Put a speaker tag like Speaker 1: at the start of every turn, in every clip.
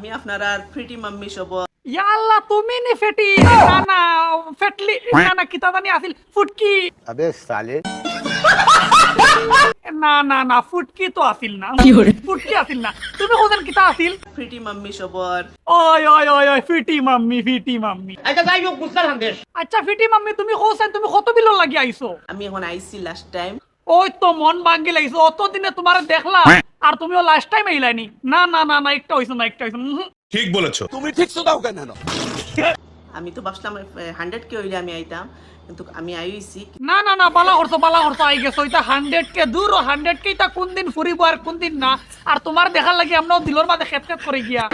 Speaker 1: আমি আপনার আর ফিটি মাম্মি সব
Speaker 2: ইয়াল্লা তুমি নি ফেটি না না ফেটলি না না কিতা জানি আছিল ফুটকি
Speaker 3: अबे साले
Speaker 2: না না না ফুটকি তো আছিল না ফুটকি আছিল না তুমি কোন কিতা আছিল
Speaker 1: ফিটি মাম্মি সবর
Speaker 2: ওই ওই ওই ওই ফিটি মাম্মি
Speaker 4: আচ্ছা যাই হোক বুঝলাম বেশ
Speaker 2: আচ্ছা ফিটি মাম্মি তুমি কোসেন তুমি কত বিল লাগি আইছো
Speaker 1: আমি এখন আইছি লাস্ট টাইম
Speaker 2: ওই তো মন ভাঙ্গি লাগিছে অত দিনে তোমার দেখলাম আর তুমিও লাস্ট টাইম আইলানি না না না না একটা হইছো না একটা হইছো
Speaker 5: ঠিক বলেছো।
Speaker 1: আমি তো ভাবছিলাম 100 কে হইলে আমি আইতাম কিন্তু আমি আইছি
Speaker 2: না না না বালা করছো আই গেছো এটা 100 কে দূর 100 কে এটা কোন দিন ফুরিব আর কোন দিন না আর তোমার দেখার লাগি আমরাও দিলর মাঝে খেত করে গিয়া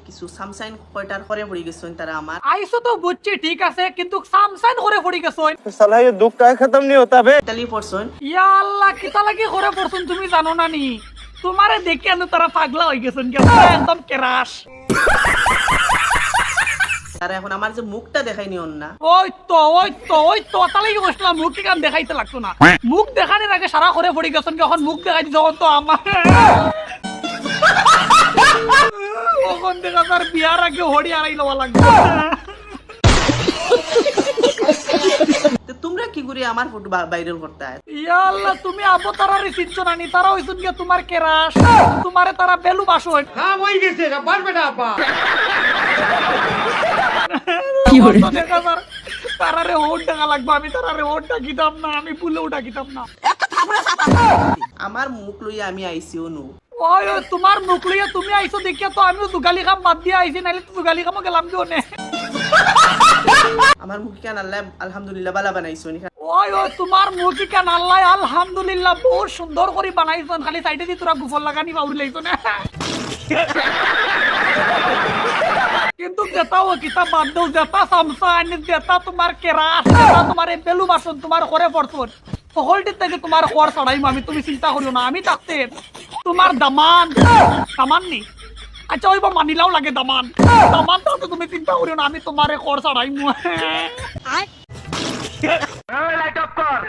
Speaker 1: কিছু সামসাইন কয়টার করে পড়ে গেছেন তারা আমার
Speaker 2: আইসো তো বুঝছি ঠিক আছে কিন্তু সামসাইন করে পড়ি গেছো
Speaker 3: साला ये दुख का खत्म नहीं होता बे
Speaker 1: ইতালি পড়ছেন
Speaker 2: ইয়া আল্লাহ কিতা লাগি করে পড়ছুন তুমি জানো না নি তোমারে দেখে আমি তারা পাগলা হয়ে গেছেন কেন একদম কেরাস
Speaker 1: তারা এখন আমার যে মুখটা দেখাইনি না
Speaker 2: ওই তো তাহলে কি বসলাম মুখ কি কান দেখাইতে লাগতো না মুখ দেখানোর আগে সারা করে পড়ি গেছেন যখন মুখ দেখাই যখন তো আমার ওখান দেখা তার বিয়ার আগে হড়ি আড়াই লওয়া লাগবে
Speaker 1: তো তোমরা কি করে আমার ফটো ভাইরাল করতে হয়
Speaker 2: ইয়া আল্লাহ তুমি আবো তারা রিসিচ্ছ না নি তারা হইছুন গিয়া তোমার কেরাস তোমারে তারা বেলু বাসন
Speaker 4: হ্যাঁ হয়ে গেছে বাস বেটা আব্বা
Speaker 2: কি হরে তারারে ওট টাকা লাগবে আমি তারারে ওট ডাকিতাম না আমি পুলে ওটা কিতাম না
Speaker 1: আমার মুখ লইয়া আমি আইছি অনু
Speaker 2: ওই ওই তোমার মুখ লইয়া তুমি আইছো দেখিয়া তো আমিও জুগালি কাম বাদ দিয়ে আইছি নাইলে তো জুগালি কামও গেলাম কি ওনে
Speaker 1: আমার মুখ কেন আল্লাহ আলহামদুলিল্লাহ বালা বানাইছো
Speaker 2: ওই ওই তোমার মুখ কেন আল্লাহ আলহামদুলিল্লাহ বহুত সুন্দর করে বানাইছন খালি সাইডে দি তোরা গুফল লাগানি বাউরি লাইছো না কিন্তু যেটাও কিতাব বাদ দাও যেটা সামসা আনি যেটা তোমার কেরাস যেটা তোমার এই বেলু বাসন তোমার করে পড়ছন সকলটির থেকে তোমার খোয়ার ছাড়াই আমি তুমি চিন্তা করিও না আমি থাকতে তোমার দামান নি আচ্ছা ওইবার মানিলাও লাগে দামান তো তুমি চিন্তা করিও না আমি তোমার খোয়ার ছাড়াই
Speaker 4: লাইট অফ কর